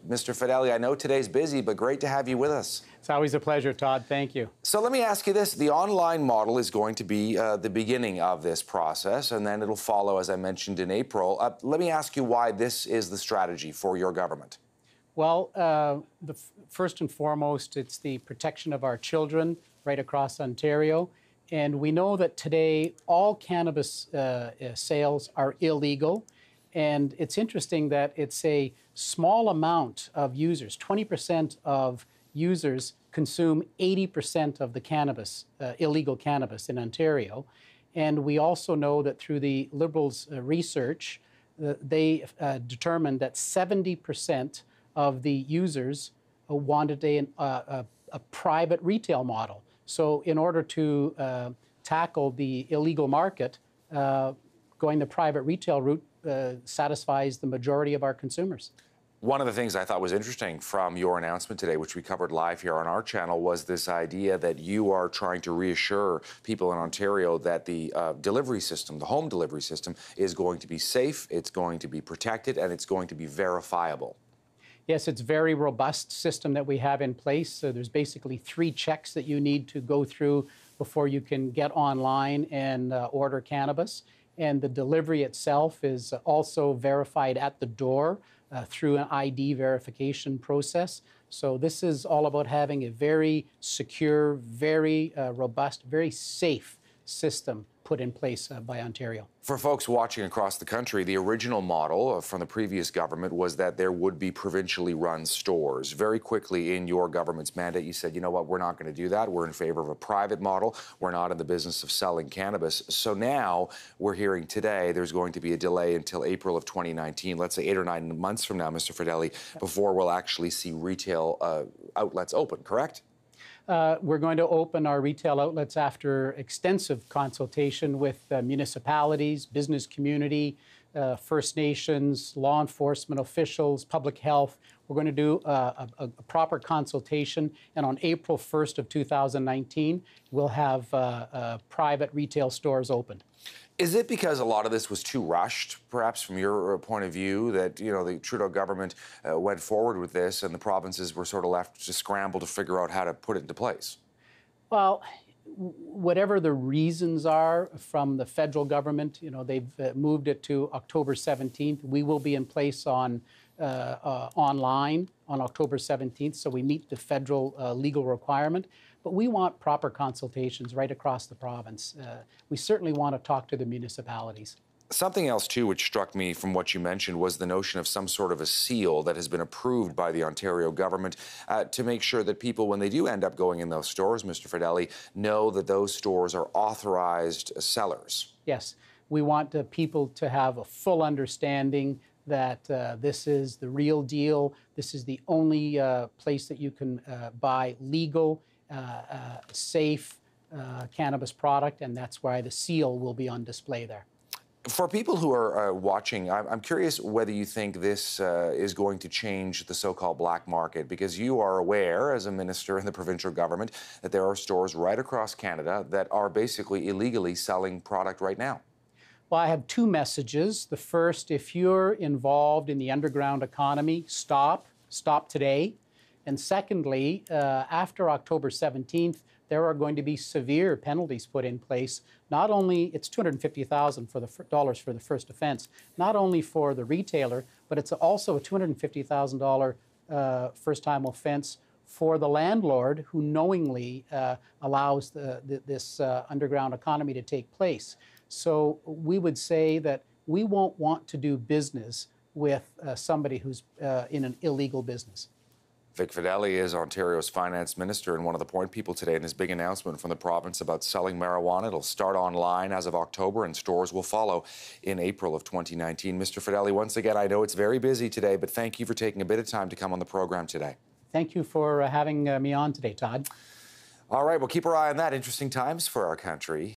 Mr. Fedeli, I know today's busy, but great to have you with us. It's always a pleasure, Todd. Thank you. So let me ask you this. The online model is going to be the beginning of this process, and then it'll follow, as I mentioned, in April. Let me ask you why this is the strategy for your government. Well, first and foremost, it's the protection of our children right across Ontario. And we know that today all cannabis sales are illegal. And it's interesting that it's a small amount of users. 20% of users consume 80% of the cannabis, illegal cannabis in Ontario. And we also know that through the Liberals' research, they determined that 70% of the users wanted a private retail model. So in order to tackle the illegal market, going the private retail route satisfies the majority of our consumers. One of the things I thought was interesting from your announcement today, which we covered live here on our channel, was this idea that you are trying to reassure people in Ontario that the delivery system, the home delivery system, is going to be safe, it's going to be protected, and it's going to be verifiable. Yes, it's a very robust system that we have in place. So there's basically 3 checks that you need to go through before you can get online and order cannabis. And the delivery itself is also verified at the door through an ID verification process. So this is all about having a very secure, very robust, very safe system put in place by Ontario. For folks watching across the country, the original model from the previous government was that there would be provincially run stores. Very quickly in your government's mandate, you said, you know what, we're not going to do that. We're in favor of a private model. We're not in the business of selling cannabis. So now we're hearing today there's going to be a delay until April of 2019, let's say 8 or 9 months from now, Mr. Fedeli, before we'll actually see retail outlets open, correct? We're going to open our retail outlets after extensive consultation with municipalities, business community, First Nations, law enforcement officials, public health. We're going to do a proper consultation, and on April 1st of 2019, we'll have private retail stores opened. Is it because a lot of this was too rushed, perhaps from your point of view, that, you know, the Trudeau government went forward with this and the provinces were sort of left to scramble to figure out how to put it into place? Well, whatever the reasons are from the federal government, you know, they've moved it to October 17th. We will be in place on online on October 17th, so we meet the federal legal requirement. But we want proper consultations right across the province. We certainly want to talk to the municipalities. Something else, too, which struck me from what you mentioned was the notion of some sort of a seal that has been approved by the Ontario government to make sure that people, when they do end up going in those stores, Mr. Fedeli, know that those stores are authorized sellers. Yes. We want people to have a full understanding that this is the real deal. This is the only place that you can buy legal, safe cannabis product, and that's why the seal will be on display there. For people who are watching, I'm curious whether you think this is going to change the so-called black market, because you are aware, as a minister in the provincial government, that there are stores right across Canada that are basically illegally selling product right now. Well, I have 2 messages. The first, if you're involved in the underground economy, stop today. And secondly, after October 17th, there are going to be severe penalties put in place. Not only, it's $250,000 for the dollars for the first offense, not only for the retailer, but it's also a $250,000 first-time offense for the landlord who knowingly allows this underground economy to take place. So we would say that we won't want to do business with somebody who's in an illegal business. Vic Fedeli is Ontario's Finance Minister and one of the point people today in his big announcement from the province about selling marijuana. It'll start online as of October and stores will follow in April of 2019. Mr. Fedeli, once again, I know it's very busy today, but thank you for taking a bit of time to come on the program today. Thank you for having me on today, Todd. All right, we'll keep our eye on that. Interesting times for our country.